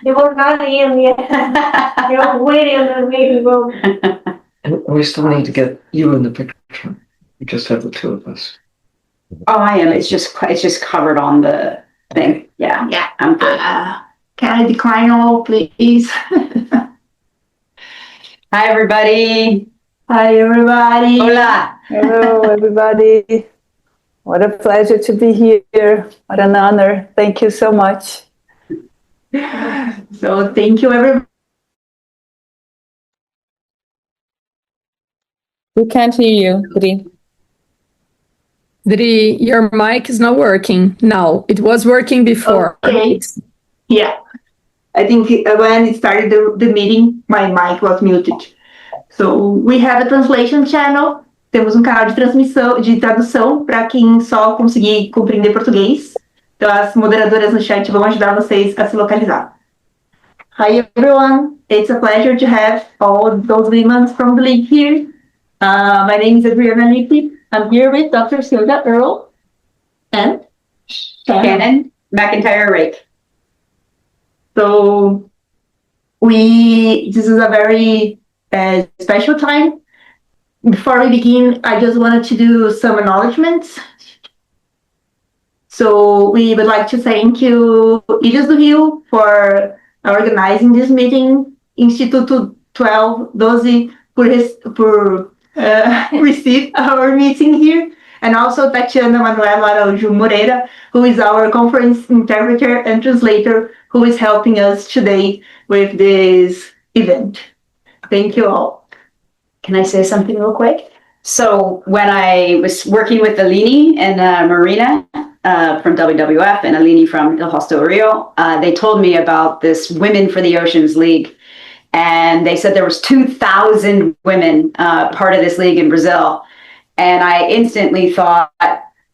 They were not in yet. They were waiting in the meeting room. We still need to get you in the picture. We just have the two of us. Oh, I am. It's just covered on the thing. Yeah. Yeah. I'm good. Can I decline all, please? Hi, everybody. Hi, everybody. Hola. Hello, everybody. What a pleasure to be here. What an honor. Thank you so much. So thank you, everybody. We can't hear you, Dri. Dri, your mic is not working now. It was working before. Okay. Yeah. I think when it started the meeting, my mic was muted. So we have a translation channel. Temos canal de transmissão, de tradução, para quem só conseguir compreender português. Então as moderadoras no chat vão ajudar vocês a se localizar. Hi, everyone. It's a pleasure to have all those women from the league here. My name is Adriana Lippi. I'm here with Dr. Sylvia Earle and Shannon, McIntyre, Rake. So this is a very special time. Before we begin, I just wanted to do some acknowledgements. So we would like to thank you, Ilhas do Rio, for organizing this meeting, Instituto 1212 por receive our meeting here, and also Tatiana Manuela Araújo Moreira, who is our conference interpreter and translator, who is helping us today with this event. Thank you all. Can I say something real quick? So when I was working with Aline and Marina from WWF and Aline from El Hosto Rio, they told me about this Women for the Oceans League. And they said there was 2,000 women part of this league in Brazil. And I instantly thought,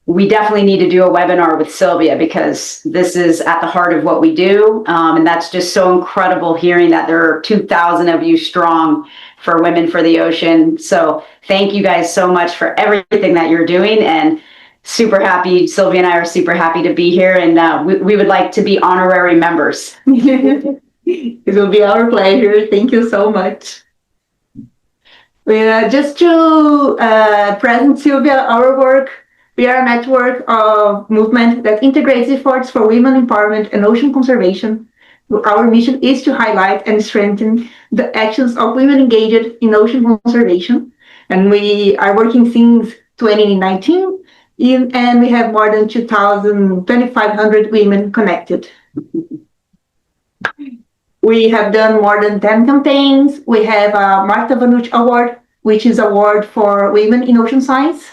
we definitely need to do a webinar with Sylvia because this is at the heart of what we do. And that's just so incredible hearing that there are 2,000 of you strong for Women for the Ocean. So thank you guys so much for everything that you're doing. And super happy, Sylvia and I are super happy to be here. And we would like to be honorary members. It will be our pleasure. Thank you so much. Just to present Sylvia, our work, we are a network of movement that integrates efforts for women empowerment and ocean conservation. Our mission is to highlight and strengthen the actions of women engaged in ocean conservation. And we are working since 2019, and we have more than 2,500 women connected. We have done more than 10 campaigns. We have a Marta Vanucci Award, which is an award for women in ocean science.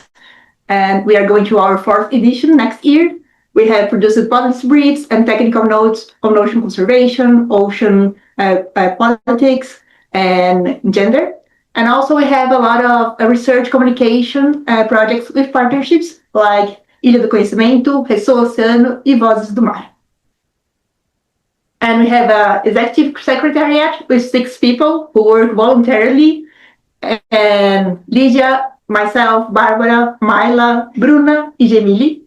And we are going to our 4th edition next year. We have produced policy briefs and technical notes on ocean conservation, ocean politics, and gender. And also we have a lot of research communication projects with partnerships like Ilha do Conhecimento, Ressoa Oceano, e Vozes do Mar. And we have an executive secretariat with 6 people who work voluntarily, and Lydia, myself, Barbara, Myla, Bruna, and Gemili.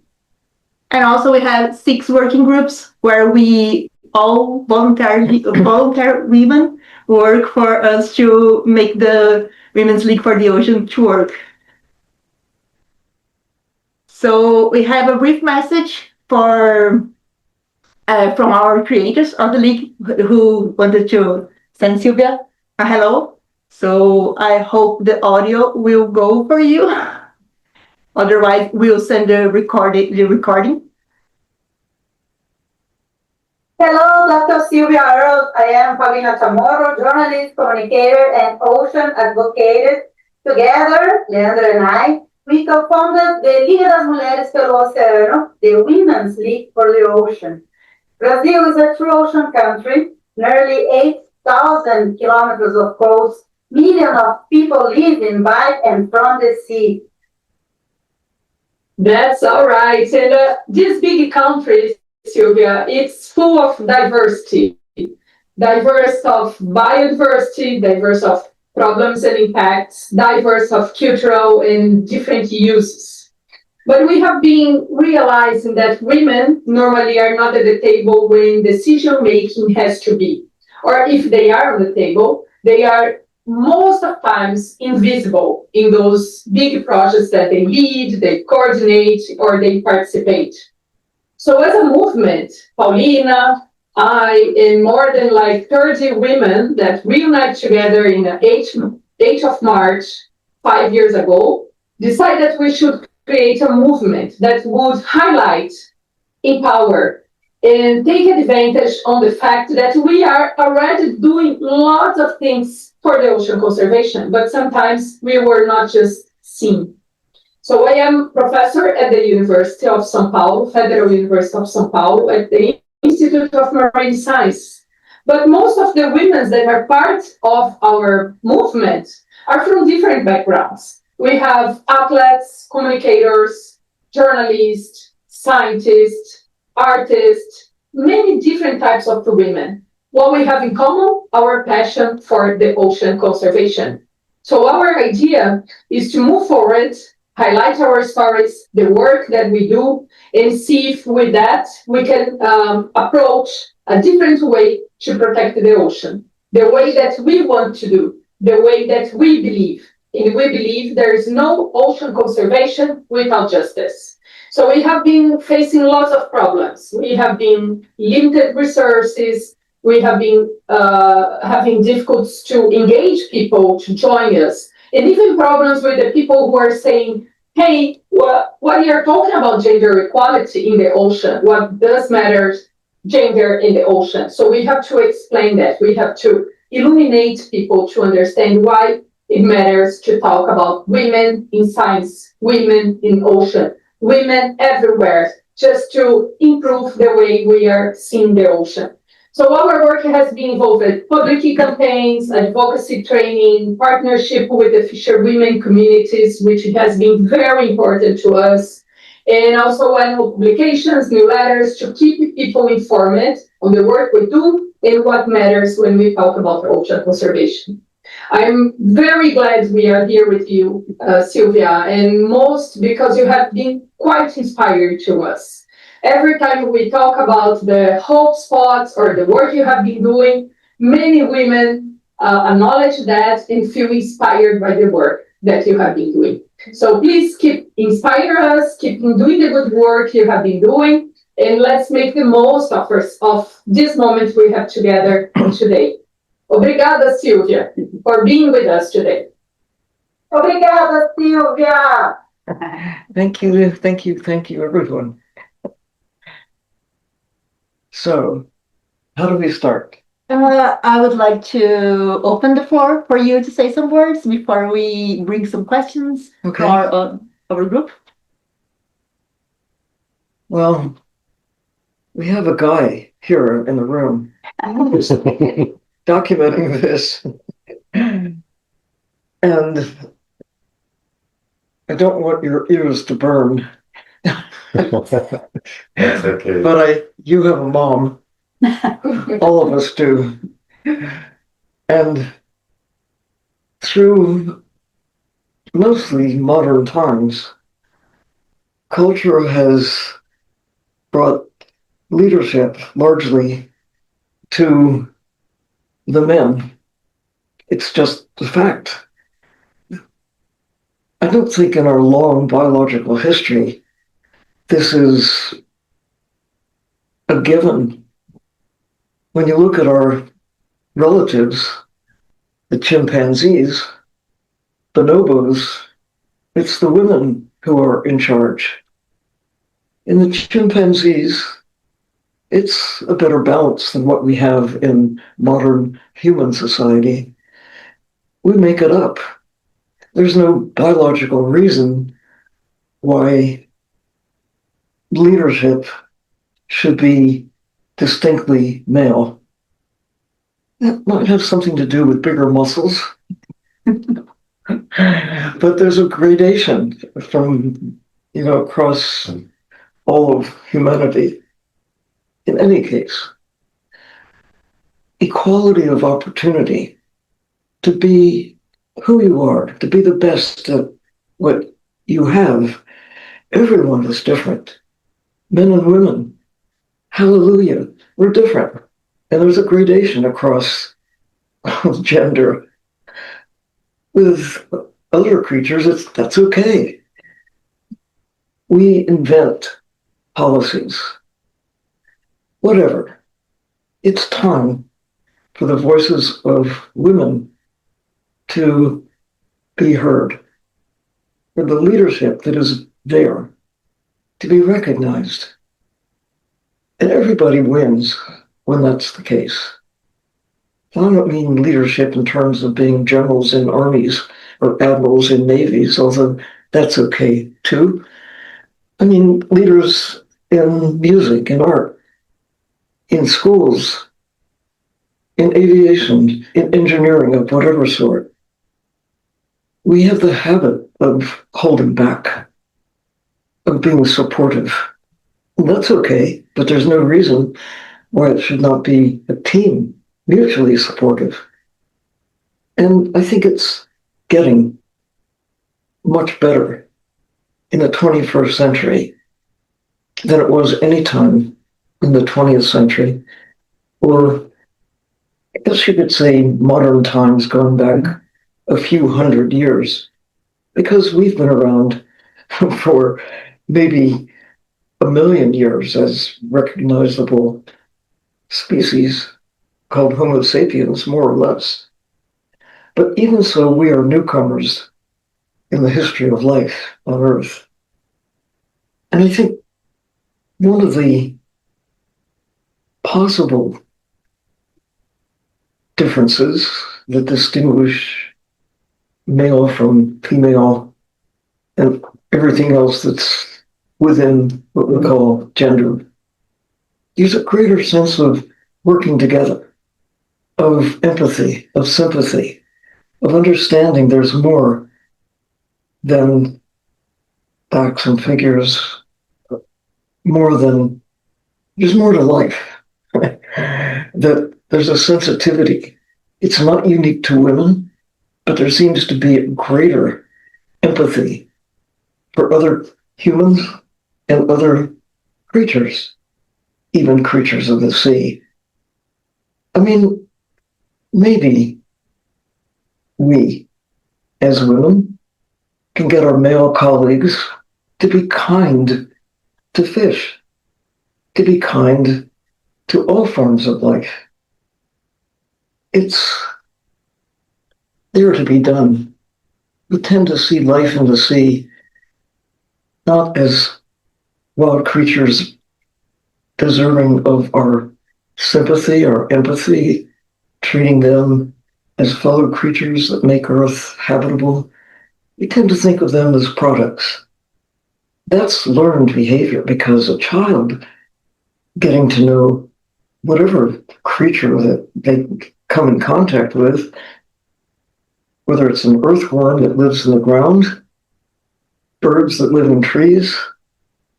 And also we have 6 working groups where we all voluntary women work for us to make the Women's League for the Ocean to work. So we have a brief message from our creators of the league who wanted to send Sylvia a hello. So I hope the audio will go for you. Otherwise, we'll send the recording. Hello, Dr. Sylvia Earle. I am Fabiana Chamorro, journalist, communicator, and ocean advocate. Together, Leandro and I, we co-founded the Liga das Mulheres pelo Oceano, the Women's League for the Ocean. Brazil is a true ocean country, nearly 8,000 kilometers of coast, millions of people living by and from the sea. That's all right. And this big country, Sylvia, it's full of diversity. Diverse of biodiversity, diverse of problems and impacts, diverse of cultural and different uses. But we have been realizing that women normally are not at the table when decision making has to be. Or if they are on the table, they are most of times invisible in those big projects that they lead, they coordinate, or they participate. So as a movement, Paulina, I, and more than like 30 women that reunite together in the 8th of March, 5 years ago, decided that we should create a movement that would highlight, empower, and take advantage on the fact that we are already doing lots of things for the ocean conservation, but sometimes we were not just seen. So I am professor at the University of São Paulo, Federal University of São Paulo, at the Institute of Marine Science. But most of the women that are part of our movement are from different backgrounds. We have athletes, communicators, journalists, scientists, artists, many different types of women. What we have in common, our passion for the ocean conservation. So our idea is to move forward, highlight our stories, the work that we do, and see if with that we can approach a different way to protect the ocean, the way that we want to do, the way that we believe. And we believe there is no ocean conservation without justice. So we have been facing lots of problems. We have been limited resources. We have been having difficulties to engage people to join us. And even problems with the people who are saying, hey, what you're talking about gender equality in the ocean, what does matter gender in the ocean? So we have to explain that. We have to illuminate people to understand why it matters to talk about women in science, women in ocean, women everywhere, just to improve the way we are seeing the ocean. So our work has been involved in public campaigns, advocacy training, partnership with the fisherwomen communities, which has been very important to us, and also annual publications, newsletters to keep people informed on the work we do and what matters when we talk about ocean conservation. I'm very glad we are here with you, Sylvia, and most because you have been quite inspiring to us. Every time we talk about the hope spots or the work you have been doing, many women acknowledge that and feel inspired by the work that you have been doing. So please keep inspire us, keep doing the good work you have been doing, and let's make the most of this moment we have together today. Obrigada, Sylvia, for being with us today. Obrigada, Sylvia. Thank you, everyone. So, how do we start? I would like to open the floor for you to say some words before we bring some questions Okay. for our group. Well, we have a guy here in the room documenting this. And I don't want your ears to burn. That's okay. But you have a mom. All of us do. And through mostly modern times, culture has brought leadership largely to the men. It's just the fact. I don't think in our long biological history this is a given. When you look at our relatives, the chimpanzees, bonobos, it's the women who are in charge. In the chimpanzees, it's a better balance than what we have in modern human society. We make it up. There's no biological reason why leadership should be distinctly male. That might have something to do with bigger muscles. But there's a gradation from, across all of humanity. In any case, equality of opportunity to be who you are, to be the best at what you have, Everyone is different. Men and women, hallelujah, we're different. And there's a gradation across gender. With other creatures, that's okay. We invent policies. Whatever. It's time for the voices of women to be heard, for the leadership that is there to be recognized. And everybody wins when that's the case. I don't mean leadership in terms of being generals in armies or admirals in navies, although that's okay too. I mean leaders in music, in art, in schools, in aviation, in engineering of whatever sort. We have the habit of holding back, of being supportive. And that's okay, but there's no reason why it should not be a team, mutually supportive. And I think it's getting much better in the 21st century than it was any time in the 20th century, or I guess you could say modern times going back a few hundred years, because we've been around for maybe a million years as recognizable species called Homo sapiens, more or less. But even so, we are newcomers in the history of life on Earth. And I think one of the possible differences that distinguish male from female and everything else that's within what we call gender, there's a greater sense of working together, of empathy, of sympathy, of understanding there's more than facts and figures, there's more to life. That there's a sensitivity. It's not unique to women, but there seems to be a greater empathy for other humans and other creatures, even creatures of the sea. I mean, maybe we, as women, can get our male colleagues to be kind to fish, to be kind to all forms of life. It's there to be done. We tend to see life in the sea not as wild creatures deserving of our sympathy or empathy, treating them as fellow creatures that make Earth habitable. We tend to think of them as products. That's learned behavior, because a child getting to know whatever creature that they come in contact with, whether it's an earthworm that lives in the ground, birds that live in trees,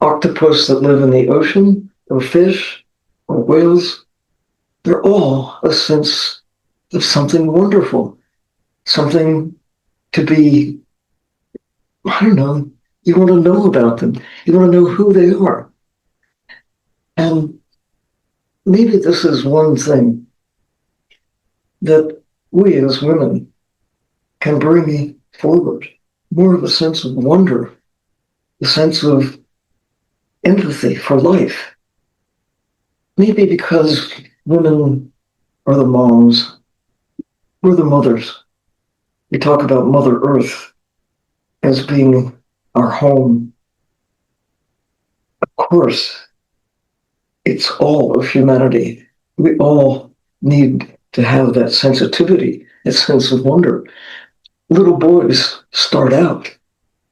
octopus that live in the ocean, or fish, or whales, they're all a sense of something wonderful, something to be, I don't know, you want to know about them. You want to know who they are. And maybe this is one thing that we as women can bring forward, more of a sense of wonder, a sense of empathy for life. Maybe because women are the moms, we're the mothers. We talk about Mother Earth as being our home. Of course, it's all of humanity. We all need to have that sensitivity, that sense of wonder. Little boys start out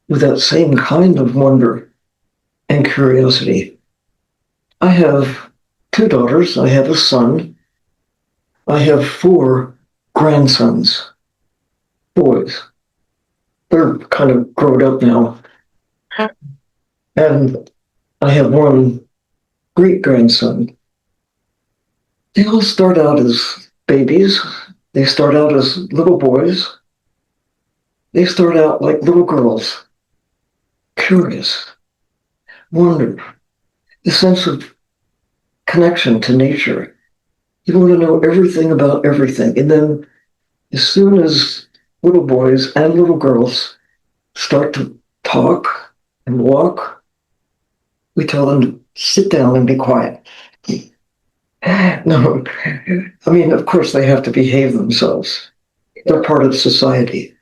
with that same kind of wonder and curiosity. I have 2 daughters, I have a son, I have 4 grandsons, boys. They're kind of grown up now. And I have 1 great-grandson. They all start out as babies. They start out as little boys. They start out like little girls, curious, wonder, the sense of connection to nature. You want to know everything about everything. And then as soon as little boys and little girls start to talk and walk, we tell them to sit down and be quiet. No, I mean, of course, they have to behave themselves. They're part of society.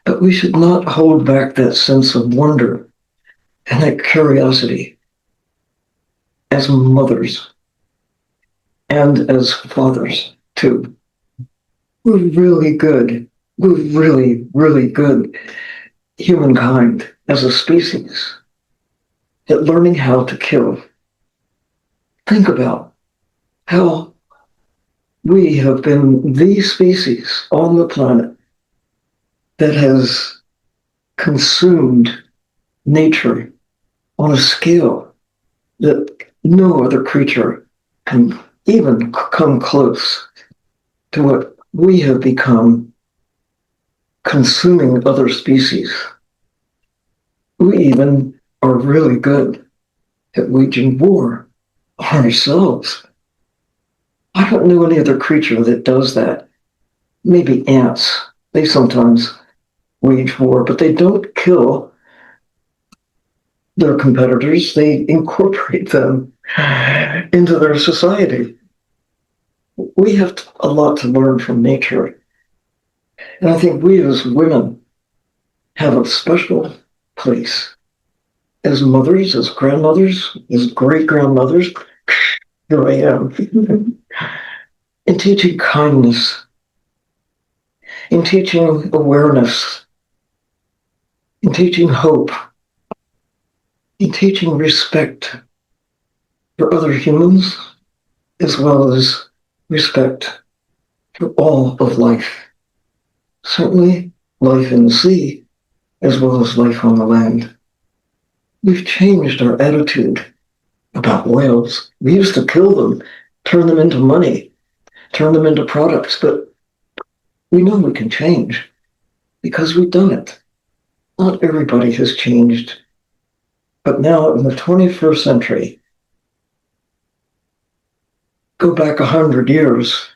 But we should not hold back that sense of wonder and that curiosity as mothers and as fathers, too. We're really good. We're really, really good humankind as a species at learning how to kill. Think about how we have been the species on the planet that has consumed nature on a scale that no other creature can even come close to what we have become, consuming other species. We even are really good at waging war on ourselves. I don't know any other creature that does that. Maybe ants. They sometimes wage war, but they don't kill their competitors. They incorporate them into their society. We have a lot to learn from nature. And I think we as women have a special place as mothers, as grandmothers, as great-grandmothers. Here I am. In teaching kindness, in teaching awareness, in teaching hope, in teaching respect for other humans, as well as respect for all of life. Certainly life in the sea, as well as life on the land. We've changed our attitude about whales. We used to kill them, turn them into money, turn them into products, but we know we can change because we've done it. Not everybody has changed. But now in the 21st century, go back 100 years,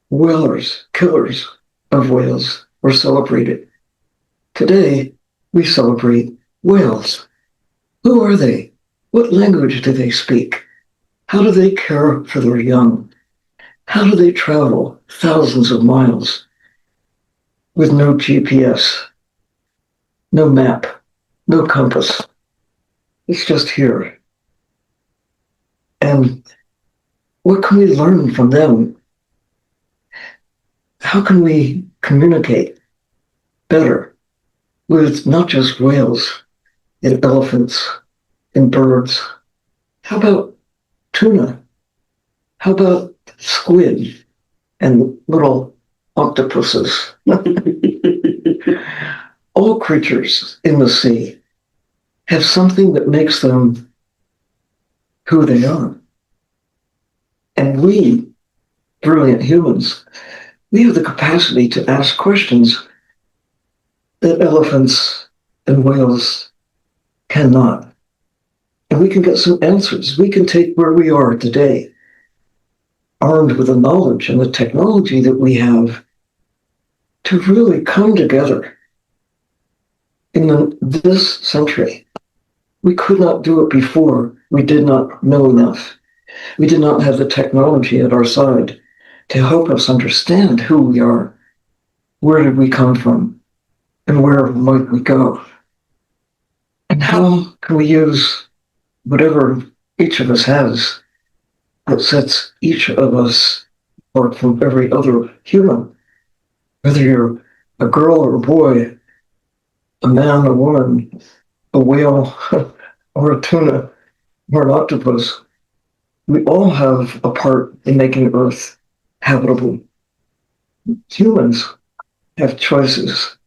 whalers, killers of whales were celebrated. Today, we celebrate whales. Who are they? What language do they speak? How do they care for their young? How do they travel thousands of miles with no GPS, no map, no compass? It's just here. And what can we learn from them? How can we communicate better with not just whales and elephants and birds? How about tuna? How about squid and little octopuses? All creatures in the sea have something that makes them who they are. And we, brilliant humans, we have the capacity to ask questions that elephants and whales cannot. And we can get some answers. We can take where we are today, armed with the knowledge and the technology that we have, to really come together in this century. We could not do it before. We did not know enough. We did not have the technology at our side to help us understand who we are, where did we come from, and where might we go. And how can we use whatever each of us has that sets each of us apart from every other human, whether you're a girl or a boy, a man, a woman, a whale, or a tuna, or an octopus. We all have a part in making Earth habitable. Humans have choices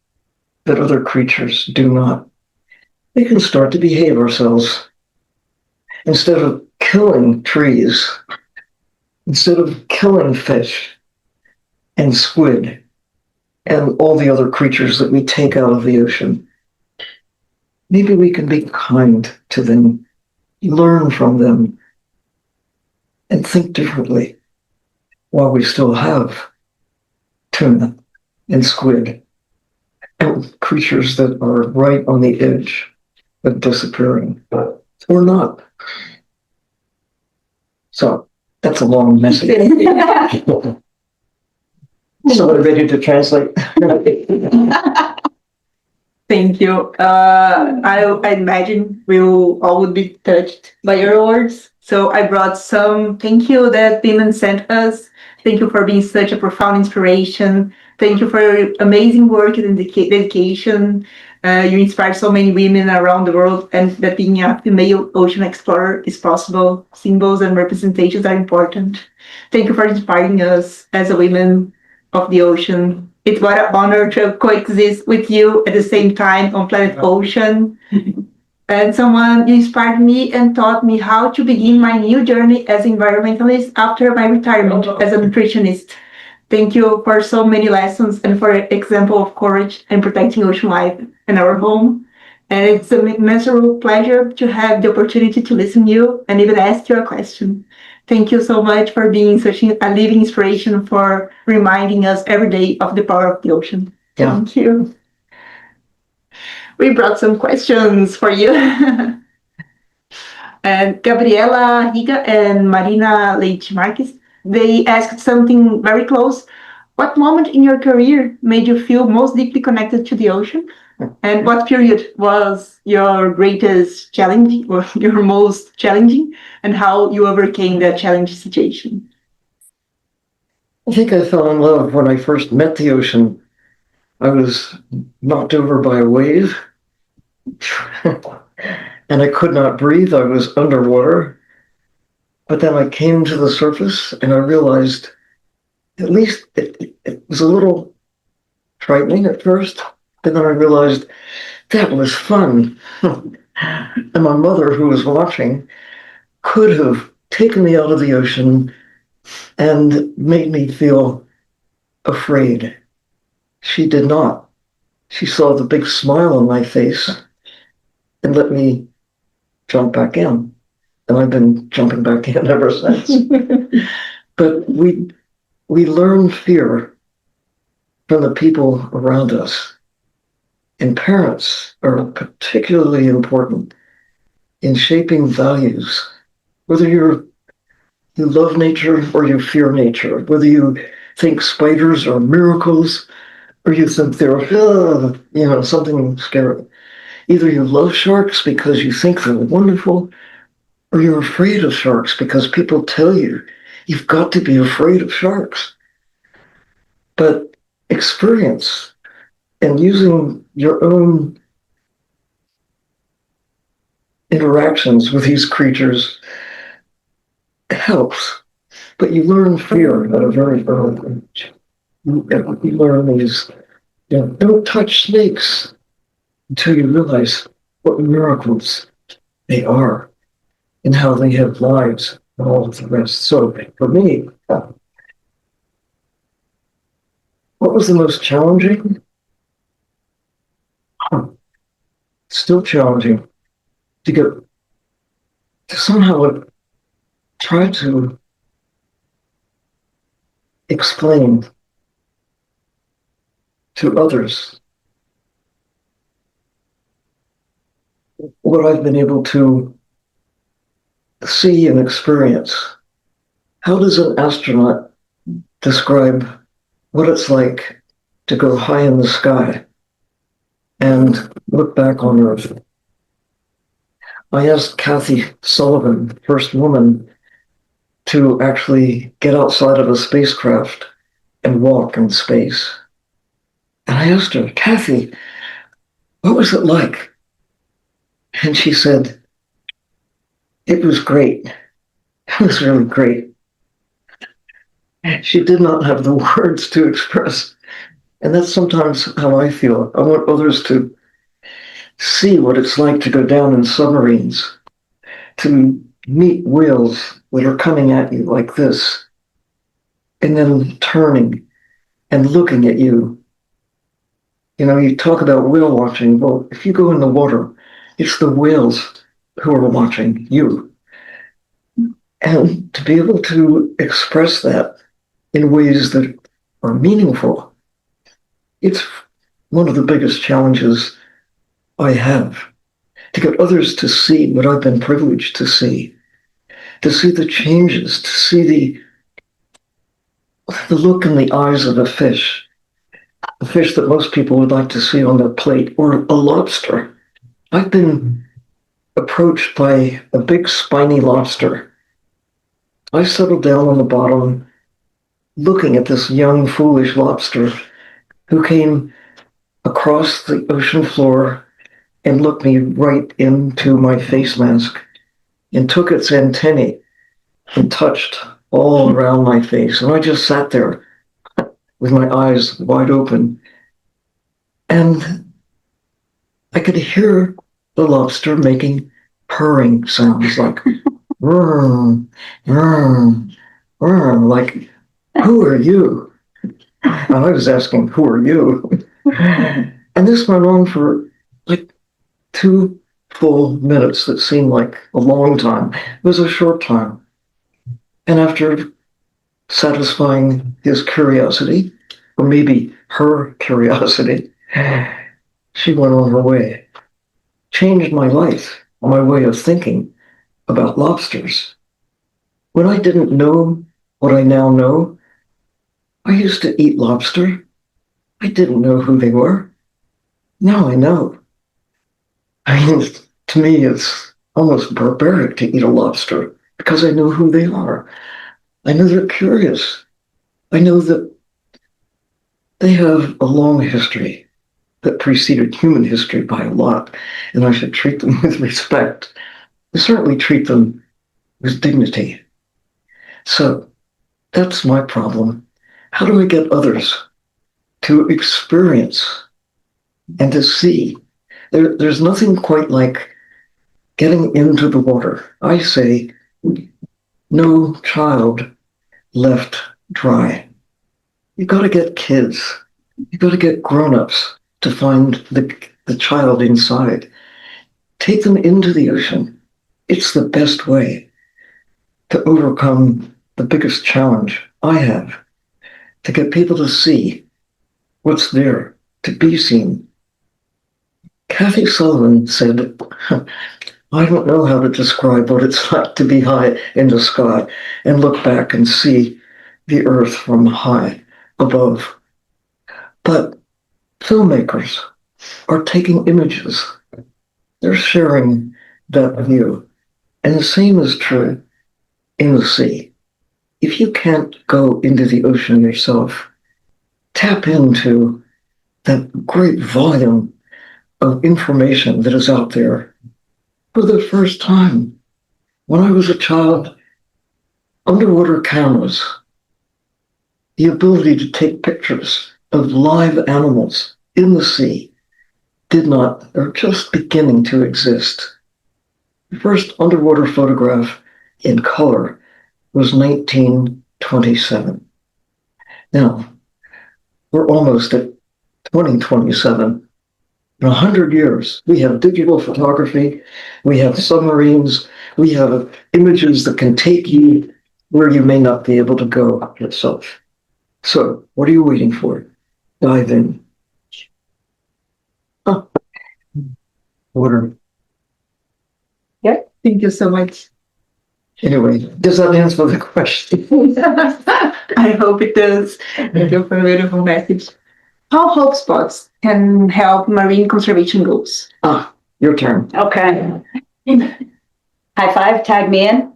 that other creatures do not. We can start to behave ourselves. Instead of killing trees, instead of killing fish and squid and all the other creatures that we take out of the ocean, maybe we can be kind to them You learn from them and think differently while we still have tuna and squid and creatures that are right on the edge of disappearing or not. So that's a long message. Somebody ready to translate? Thank you. I imagine we all would be touched by your words. So I brought some thank you that women sent us. Thank you for being such a profound inspiration. Thank you for your amazing work and dedication. You inspire so many women around the world, and that being a female ocean explorer is possible. Symbols and representations are important. Thank you for inspiring us as a women of the ocean. It's what an honor to coexist with you at the same time on planet Ocean. And someone inspired me and taught me how to begin my new journey as environmentalist after my retirement as a nutritionist. Thank you for so many lessons and for example of courage and protecting ocean life and our home. And it's a immeasurable pleasure to have the opportunity to listen to you and even ask you a question. Thank you so much for being such a living inspiration, for reminding us every day of the power of the ocean. Yeah. Thank you. We brought some questions for you. And Gabriela Higa and Marina Leite Marques, they asked something very close. What moment in your career made you feel most deeply connected to the ocean? And what period was your greatest challenge or your most challenging, and how you overcame that challenging situation? I think I fell in love when I first met the ocean. I was knocked over by a wave and I could not breathe. I was underwater. But then I came to the surface and I realized, at least it was a little frightening at first. And then I realized that was fun. And my mother, who was watching, could have taken me out of the ocean and made me feel afraid. She did not. She saw the big smile on my face and let me jump back in. And I've been jumping back in ever since. But we learn fear from the people around us. And parents are particularly important in shaping values, whether you love nature or you fear nature, whether you think spiders are miracles or you think they're, something scary. Either you love sharks because you think they're wonderful, or you're afraid of sharks because people tell you you've got to be afraid of sharks. But experience and using your own interactions with these creatures helps. But you learn fear at a very early age. You learn these, don't touch snakes until you realize what miracles they are and how they have lives and all of the rest. So for me, what was the most challenging? Still challenging to get to somehow try to explain to others what I've been able to see and experience. How does an astronaut describe what it's like to go high in the sky and look back on Earth? I asked Kathy Sullivan, first woman, to actually get outside of a spacecraft and walk in space. And I asked her, Kathy, what was it like? And she said, it was great. It was really great. She did not have the words to express. And that's sometimes how I feel. I want others to see what it's like to go down in submarines, to meet whales that are coming at you like this, and then turning and looking at you. You talk about whale watching. Well, if you go in the water, it's the whales who are watching you. And to be able to express that in ways that are meaningful, it's one of the biggest challenges I have, to get others to see what I've been privileged to see the changes, to see the look in the eyes of a fish that most people would like to see on their plate, or a lobster. I've been approached by a big spiny lobster. I settled down on the bottom looking at this young, foolish lobster who came across the ocean floor and looked me right into my face mask and took its antennae and touched all around my face. And I just sat there with my eyes wide open. And I could hear the lobster making purring sounds like, like, who are you? And I was asking, who are you? And this went on for like 2 full minutes that seemed like a long time. It was a short time. And after satisfying his curiosity, or maybe her curiosity, she went on her way. Changed my life, my way of thinking about lobsters. When I didn't know what I now know, I used to eat lobster. I didn't know who they were. Now I know. I mean, to me, it's almost barbaric to eat a lobster because I know who they are. I know they're curious. I know that they have a long history that preceded human history by a lot, and I should treat them with respect. I certainly treat them with dignity. So that's my problem. How do I get others to experience and to see? There's nothing quite like getting into the water. I say, no child left dry. You got to get kids. You got to get grown-ups to find the child inside. Take them into the ocean. It's the best way to overcome the biggest challenge I have, to get people to see what's there, to be seen. Kathy Sullivan said, I don't know how to describe what it's like to be high in the sky and look back and see the earth from high above. But filmmakers are taking images. They're sharing that view. And the same is true in the sea. If you can't go into the ocean yourself, tap into that great volume of information that is out there. For the first time, when I was a child, underwater cameras, the ability to take pictures of live animals in the sea did not, or just beginning to exist. The first underwater photograph in color was 1927. Now, we're almost at 2027. In 100 years, we have digital photography, we have submarines, we have images that can take you where you may not be able to go yourself. So, what are you waiting for? Dive in. Water. Thank you so much. Anyway, does that answer the question? I hope it does. Thank you for a beautiful message. How hope spots can help marine conservation goals? Your turn. Okay. High five, tag me in.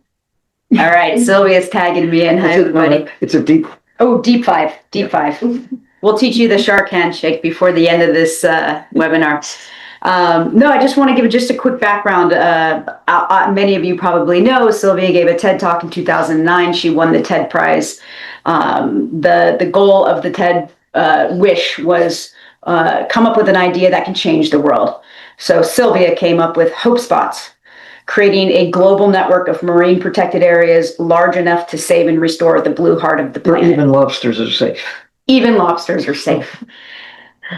All right, Sylvia's tagging me in. Hi, everybody. It's a deep. Oh, deep five. We'll teach you the shark handshake before the end of this webinar. No, I just want to give just a quick background. Many of you probably know Sylvia gave a TED Talk in 2009. She won the TED Prize. The goal of the TED wish was come up with an idea that can change the world. So Sylvia came up with Hope Spots, creating a global network of marine protected areas large enough to save and restore the blue heart of the planet. Even lobsters are safe. Even lobsters are safe.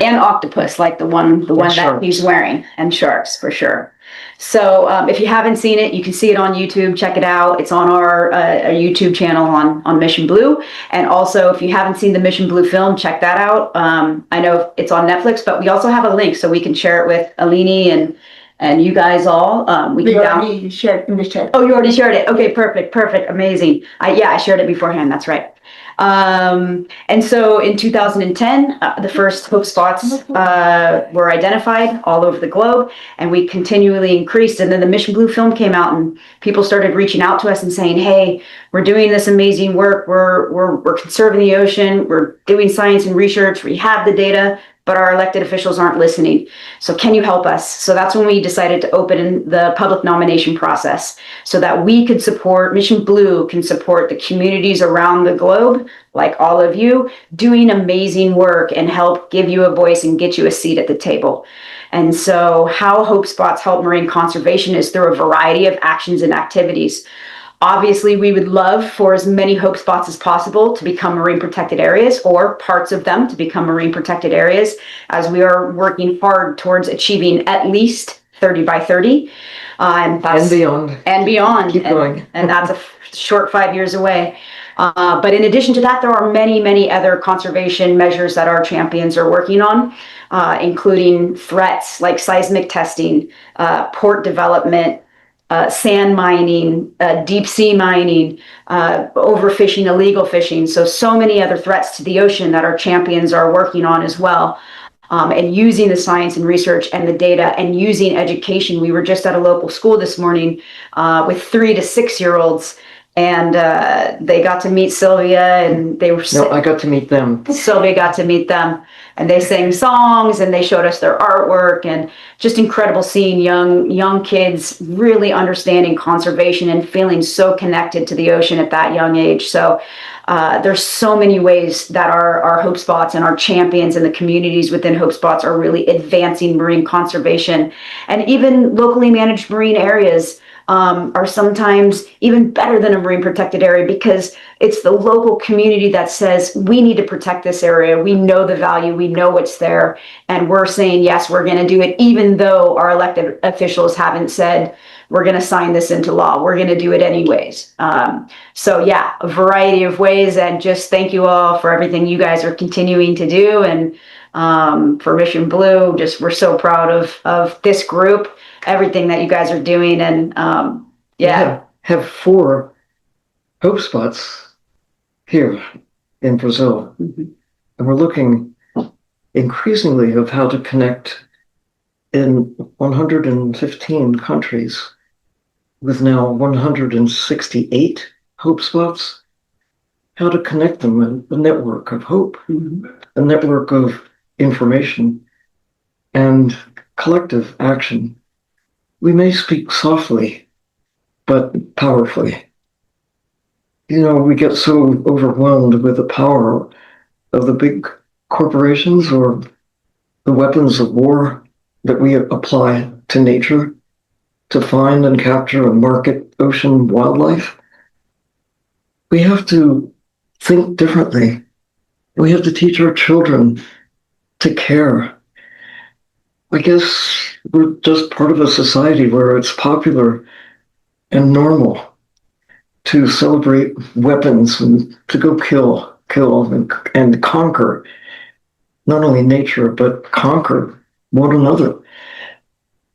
And octopus, like the one that sharks. he's wearing, and sharks for sure. So if you haven't seen it, you can see it on YouTube. Check it out. It's on our YouTube channel on Mission Blue. And also, if you haven't seen the Mission Blue film, check that out. I know it's on Netflix, but we also have a link so we can share it with Alini and you guys all. We already shared in the chat. Oh, you already shared it. Okay, perfect, amazing. I shared it beforehand. That's right. And so in 2010, the first hope spots were identified all over the globe, and we continually increased. And then the Mission Blue film came out, and people started reaching out to us and saying, "Hey, we're doing this amazing work. We're conserving the ocean. We're doing science and research. We have the data, but our elected officials aren't listening. So can you help us?" So that's when we decided to open the public nomination process so that we could support, Mission Blue can support the communities around the globe, like all of you, doing amazing work and help give you a voice and get you a seat at the table. And so how Hope Spots help marine conservation is through a variety of actions and activities. Obviously, we would love for as many hope spots as possible to become marine protected areas, or parts of them to become marine protected areas, as we are working hard towards achieving at least 30 by 30. And beyond. And beyond. Keep going. And that's a short 5 years away. But in addition to that, there are many other conservation measures that our champions are working on, including threats like seismic testing, port development, sand mining, deep sea mining, overfishing, illegal fishing. So many other threats to the ocean that our champions are working on as well. And using the science and research and the data and using education. We were just at a local school this morning with 3 to 6 year olds, and they got to meet Sylvia, and they were. No, I got to meet them. Sylvia got to meet them, and they sang songs and they showed us their artwork, and just incredible seeing young kids really understanding conservation and feeling so connected to the ocean at that young age. So there's so many ways that our Hope Spots and our champions and the communities within Hope Spots are really advancing marine conservation, and even locally managed marine areas are sometimes even better than a marine protected area, because it's the local community that says, we need to protect this area. We know the value, we know what's there, and we're saying, yes, we're going to do it, even though our elected officials haven't said, we're going to sign this into law. We're going to do it anyways. So yeah, a variety of ways, and just thank you all for everything you guys are continuing to do. And for Mission Blue, just we're so proud of this group, everything that you guys are doing. And have 4 hope spots here in Brazil. Mhm. And we're looking increasingly of how to connect in 115 countries with now 168 hope spots, how to connect them in a network of hope, a network of information and collective action. We may speak softly, but powerfully. You know, we get so overwhelmed with the power of the big corporations or the weapons of war that we apply to nature to find and capture and market ocean wildlife. We have to think differently. We have to teach our children to care. I guess we're just part of a society where it's popular and normal to celebrate weapons and to go kill and conquer not only nature, but conquer one another.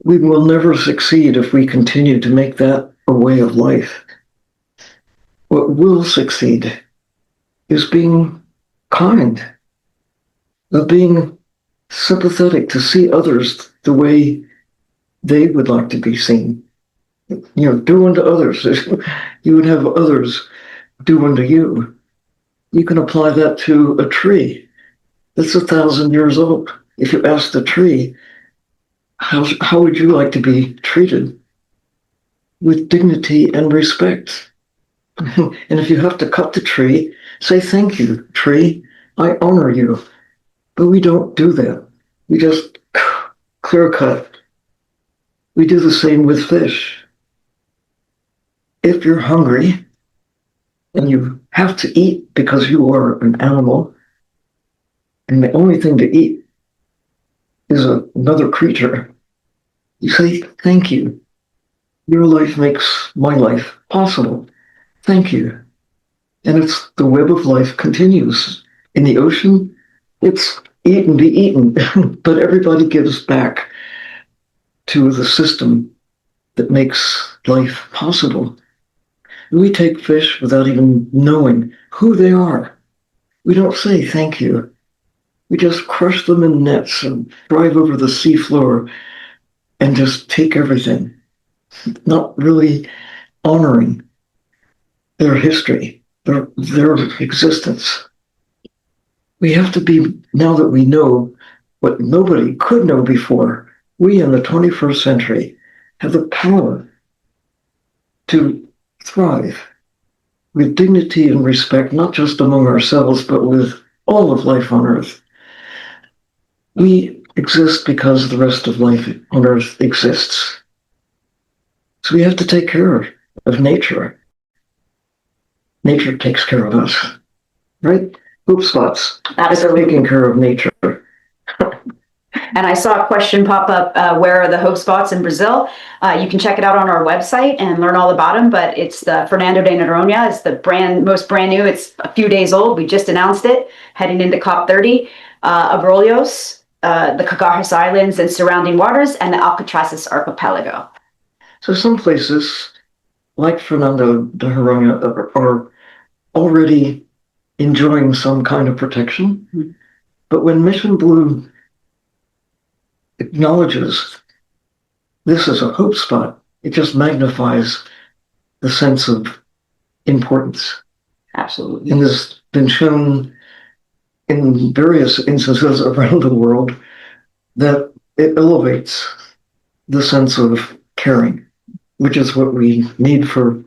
We will never succeed if we continue to make that a way of life. What will succeed is being kind, of being sympathetic, to see others the way they would like to be seen. You know, do unto others as you would have others do unto you. You can apply that to a tree that's 1,000 years old. If you ask the tree, how would you like to be treated? With dignity and respect. And if you have to cut the tree, say, thank you, tree, I honor you. But we don't do that. We just clear cut. We do the same with fish. If you're hungry and you have to eat because you are an animal, and the only thing to eat is another creature. You say, thank you. Your life makes my life possible. Thank you. And it's the web of life continues. In the ocean, it's eat and be eaten, but everybody gives back to the system that makes life possible. We take fish without even knowing who they are. We don't say thank you. We just crush them in nets and drive over the seafloor and just take everything, not really honoring their history, their existence. We have to be, now that we know what nobody could know before, we in the 21st century have the power to thrive with dignity and respect, not just among ourselves, but with all of life on Earth. We exist because the rest of life on Earth exists. So we have to take care of nature. Nature takes care of us, right? Hope spots. Absolutely. Taking care of nature. And I saw a question pop up, where are the hope spots in Brazil? You can check it out on our website and learn all about them, but it's the Fernando de Noronha. It's the most brand new. It's a few days old. We just announced it, heading into COP30. Abrolhos, the Cagarras Islands and surrounding waters, and the Alcatrazes Archipelago. So some places, like Fernando de Noronha, are already enjoying some kind of protection. Mm-hmm. But when Mission Blue acknowledges this is a hope spot, it just magnifies the sense of importance. Absolutely. And this has been shown in various instances around the world that it elevates the sense of caring, which is what we need for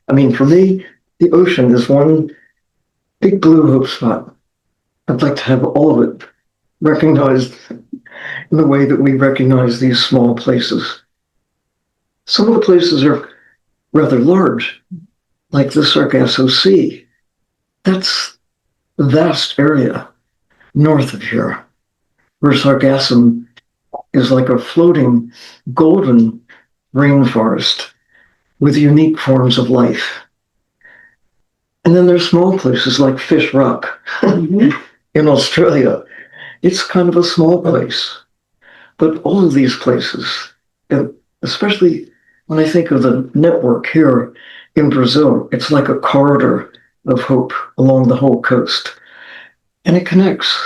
me, the ocean is one big blue hope spot. I'd like to have all of it recognized in the way that we recognize these small places. Some of the places are rather large, like the Sargasso Sea. That's a vast area north of here, where Sargassum is like a floating golden rainforest with unique forms of life. And then there's small places like Fish Rock in Australia. It's kind of a small place. But all of these places, and especially when I think of the network here in Brazil, it's like a corridor of hope along the whole coast. And it connects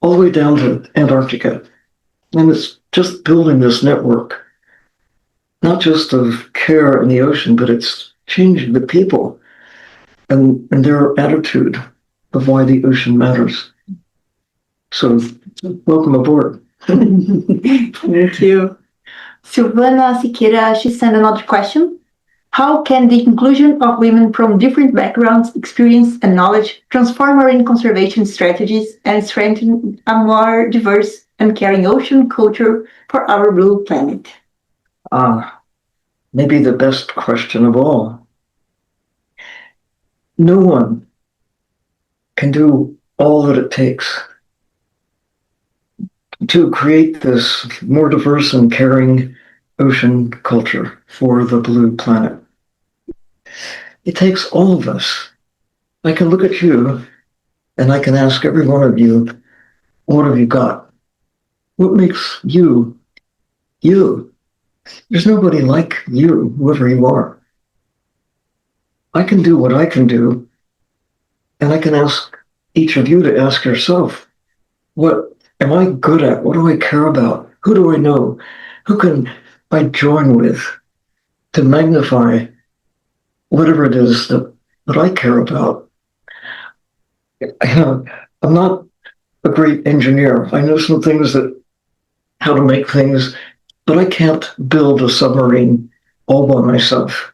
all the way down to Antarctica. And it's just building this network, not just of care in the ocean, but it's changing the people and their attitude of why the ocean matters. So welcome aboard. Thank you. Silvana Siqueira, she sent another question. How can the inclusion of women from different backgrounds, experience, and knowledge transform marine conservation strategies and strengthen a more diverse and caring ocean culture for our blue planet? Maybe the best question of all. No one can do all that it takes to create this more diverse and caring ocean culture for the blue planet. It takes all of us. I can look at you and I can ask every one of you, what have you got? What makes you, you? There's nobody like you, whoever you are. I can do what I can do, and I can ask each of you to ask yourself, what am I good at? What do I care about? Who do I know? Who can I join with to magnify whatever it is that I care about? I'm not a great engineer. I know some things how to make things, but I can't build a submarine all by myself.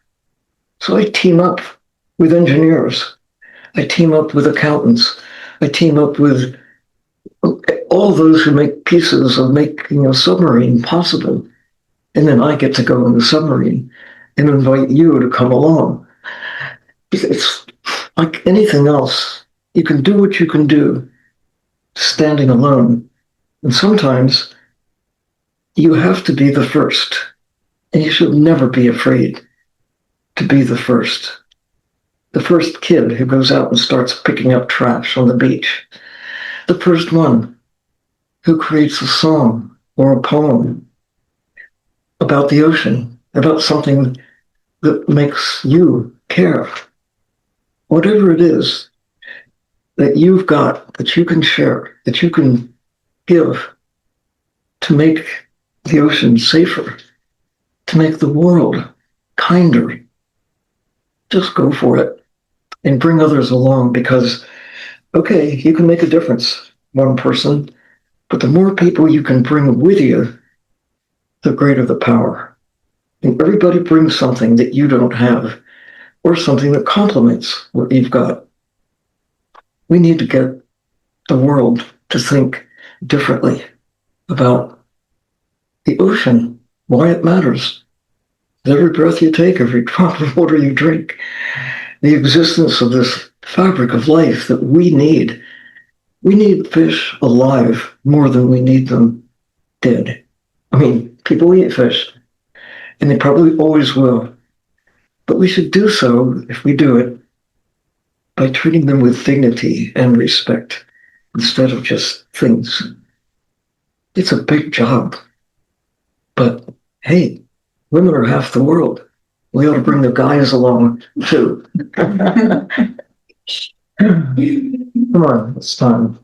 So I team up with engineers. I team up with accountants. I team up with all those who make pieces of making a submarine possible. And then I get to go in the submarine and invite you to come along. It's like anything else. You can do what you can do standing alone. And sometimes you have to be the first, and you should never be afraid to be the first. The first kid who goes out and starts picking up trash on the beach. The first one who creates a song or a poem about the ocean, about something that makes you care. Whatever it is that you've got, that you can share, that you can give to make the ocean safer, to make the world kinder, just go for it and bring others along, because, okay, you can make a difference, one person, but the more people you can bring with you, the greater the power. And everybody brings something that you don't have, or something that complements what you've got. We need to get the world to think differently about the ocean, why it matters. Every breath you take, every drop of water you drink, the existence of this fabric of life that we need. We need fish alive more than we need them dead. I mean, people eat fish, and they probably always will. But we should do so, if we do it, by treating them with dignity and respect instead of just things. It's a big job. But hey, women are half the world. We ought to bring the guys along too. Come on, it's time.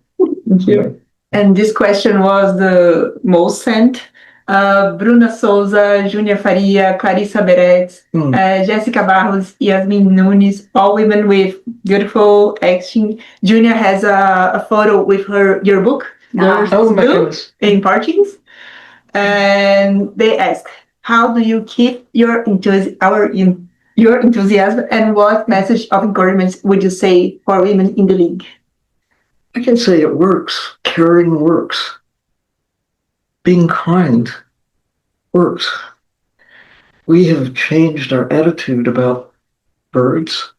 Thank you. And this question was the most sent. Bruna Souza, Júnia Faria, Clarissa Beretz, Jessica Barros, Yasmin Nunes, all women with beautiful acting. Júnia has a photo with your book, My goodness. in Portuguese. And they ask, how do you keep your enthusiasm, and what message of encouragement would you say for women in the league? I can say it works. Caring works. Being kind works. We have changed our attitude about birds.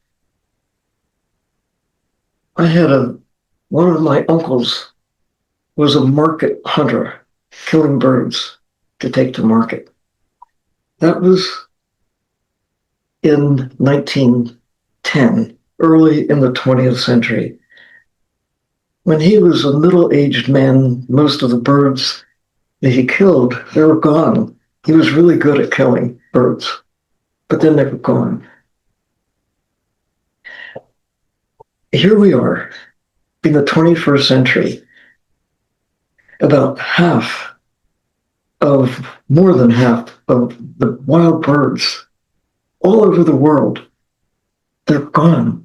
I had one of my uncles was a market hunter, killing birds to take to market. That was in 1910, early in the 20th century. When he was a middle-aged man, most of the birds that he killed, they were gone. He was really good at killing birds, but then they were gone. Here we are in the 21st century. About more than half of the wild birds all over the world, they're gone.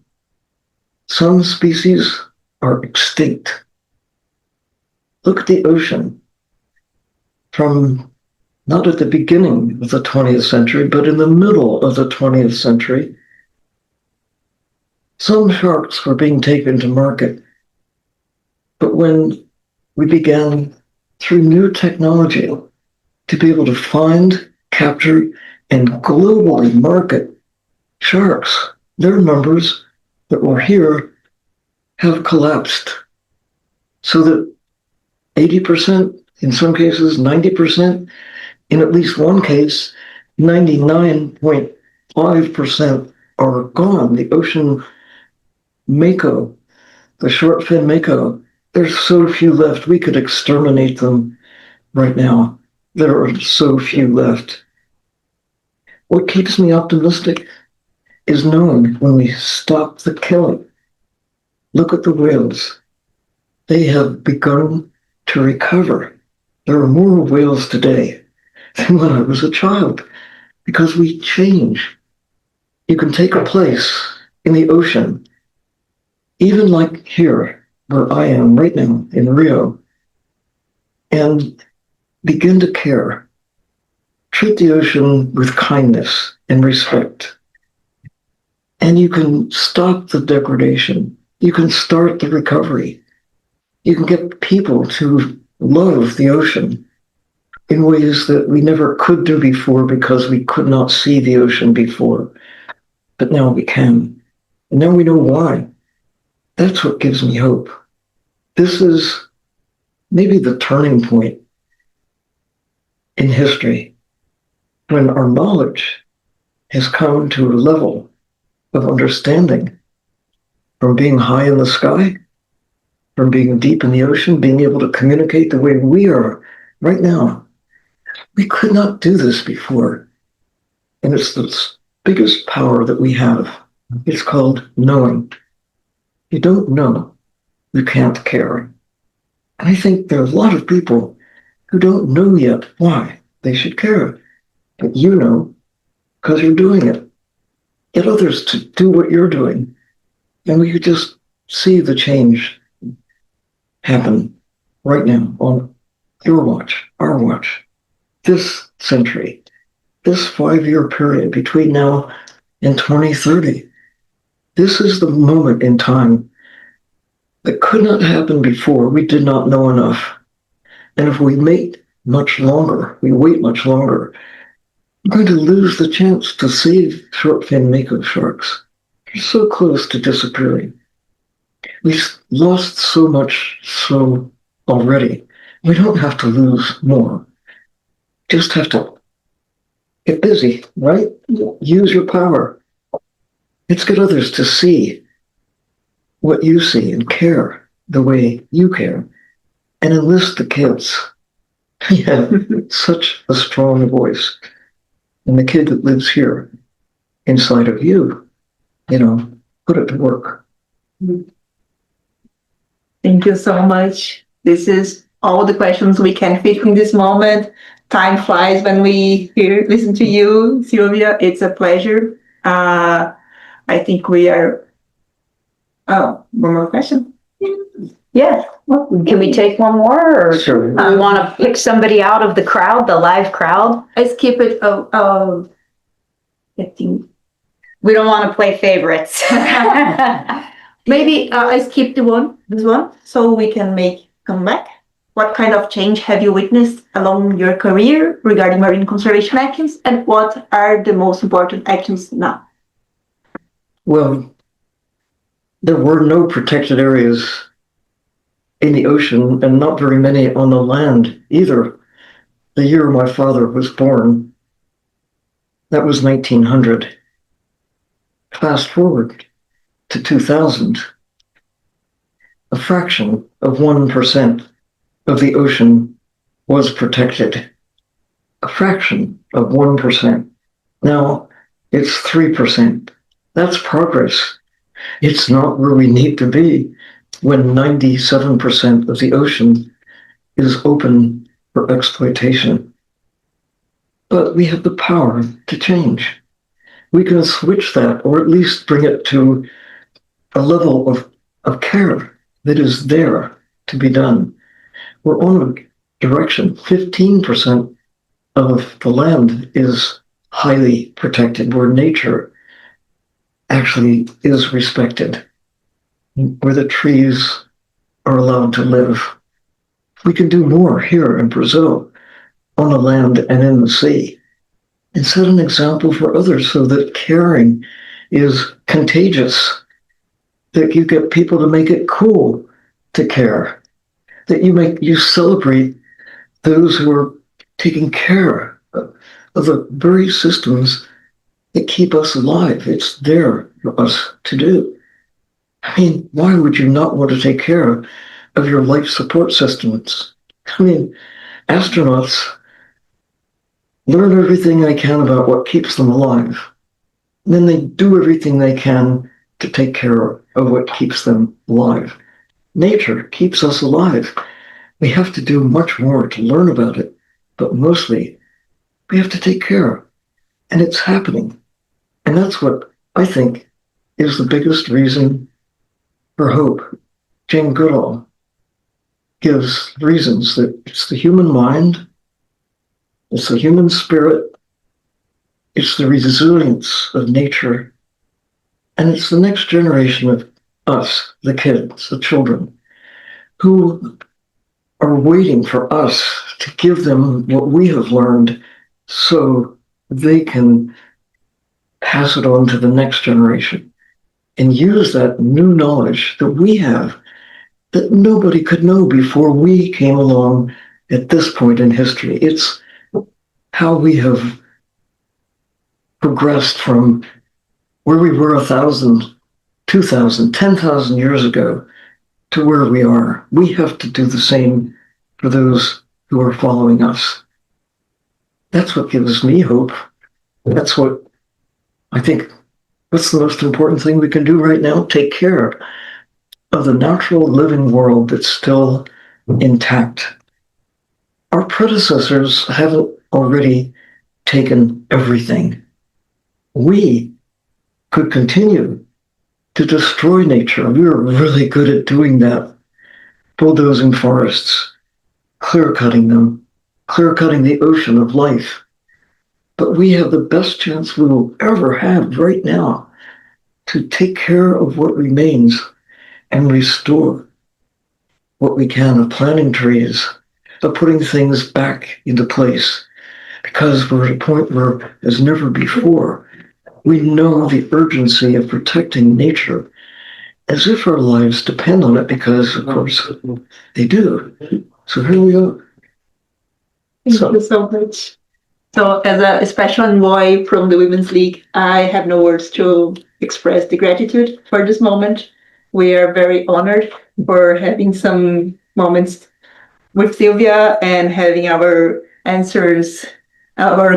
Some species are extinct. Look at the ocean. From not at the beginning of the 20th century, but in the middle of the 20th century, some sharks were being taken to market. But when we began, through new technology, to be able to find, capture, and globally market sharks, their numbers that were here have collapsed. So that 80%, in some cases 90%, in at least one case, 99.5% are gone. The ocean mako, the short fin mako, there's so few left. We could exterminate them right now. There are so few left. What keeps me optimistic is knowing when we stop the killing. Look at the whales. They have begun to recover. There are more whales today than when I was a child, because we change. You can take a place in the ocean, even like here, where I am right now in Rio, and begin to care. Treat the ocean with kindness and respect. And you can stop the degradation. You can start the recovery. You can get people to love the ocean in ways that we never could do before because we could not see the ocean before. But now we can. And now we know why. That's what gives me hope. This is maybe the turning point in history when our knowledge has come to a level of understanding from being high in the sky, from being deep in the ocean, being able to communicate the way we are right now. We could not do this before. And it's the biggest power that we have. It's called knowing. You don't know, you can't care. And I think there are a lot of people who don't know yet why they should care. But you know, because you're doing it. Get others to do what you're doing. And we could just see the change happen right now on your watch, our watch, this century, this 5-year period between now and 2030. This is the moment in time that could not happen before. We did not know enough. And if we wait much longer, we're going to lose the chance to save short-fin mako sharks. They're so close to disappearing. We've lost so much already. We don't have to lose more. Just have to get busy, right? Use your power. Let's get others to see what you see and care the way you care. And enlist the kids. You have such a strong voice. And the kid that lives here inside of you, put it to work. Thank you so much. This is all the questions we can fit in this moment. Time flies when we listen to you, Sylvia. It's a pleasure. I think we are. Oh, one more question? Yeah. Well, can we take one more? Or Sure. we want to pick somebody out of the crowd, the live crowd? I skip it. I think We don't want to play favorites. maybe I skip this one, so we can come back. What kind of change have you witnessed along your career regarding marine conservation actions, and what are the most important actions now? Well, there were no protected areas in the ocean and not very many on the land either. The year my father was born, that was 1900. Fast forward to 2000, a fraction of 1% of the ocean was protected. A fraction of 1%. Now it's 3%. That's progress. It's not where we need to be when 97% of the ocean is open for exploitation. But we have the power to change. We can switch that, or at least bring it to a level of care that is there to be done. We're on a direction. 15% of the land is highly protected, where nature actually is respected, where the trees are allowed to live. We can do more here in Brazil, on the land and in the sea, and set an example for others so that caring is contagious, that you get people to make it cool to care, that you celebrate those who are taking care of the very systems that keep us alive. It's there for us to do. I mean, why would you not want to take care of your life support systems? I mean, astronauts learn everything they can about what keeps them alive. And then they do everything they can to take care of what keeps them alive. Nature keeps us alive. We have to do much more to learn about it, but mostly we have to take care. And it's happening. And that's what I think is the biggest reason for hope. Jane Goodall gives reasons that it's the human mind, it's the human spirit, it's the resilience of nature, and it's the next generation of us, the kids, the children, who are waiting for us to give them what we have learned so they can pass it on to the next generation and use that new knowledge that we have that nobody could know before we came along at this point in history. It's how we have progressed from where we were 1,000, 2,000, 10,000 years ago to where we are. We have to do the same for those who are following us. That's what gives me hope. That's what I think. What's the most important thing we can do right now? Take care of the natural living world that's still intact. Our predecessors haven't already taken everything. We could continue to destroy nature. We were really good at doing that, bulldozing forests, clear cutting them, clear cutting the ocean of life. But we have the best chance we will ever have right now to take care of what remains and restore what we can of planting trees, of putting things back into place. Because we're at a point where, as never before, we know the urgency of protecting nature as if our lives depend on it, because, of course, they do. So here we are. Thank you so much. So, as a special envoy from the Women's League, I have no words to express the gratitude for this moment. We are very honored for having some moments with Sylvia and having our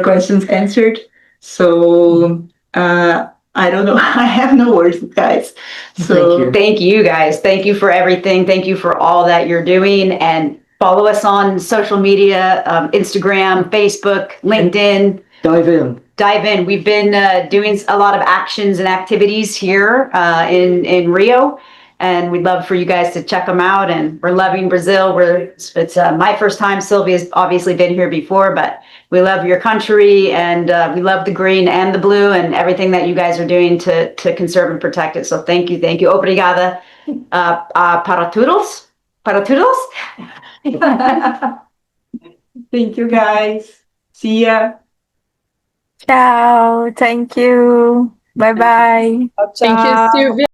questions answered. So, I don't know. I have no words, guys. So, Thank you guys. Thank you for everything. Thank you for all that you're doing, and follow us on social media, Instagram, Facebook, LinkedIn. Dive in. We've been doing a lot of actions and activities here in Rio, and we'd love for you guys to check them out. And we're loving Brazil. It's my first time. Sylvia's obviously been here before, but we love your country, and we love the green and the blue and everything that you guys are doing to conserve and protect it. So thank you. Obrigada para todos. Para todos. thank you, guys. See ya. Ciao. Thank you. Bye bye. Thank you, Sylvia.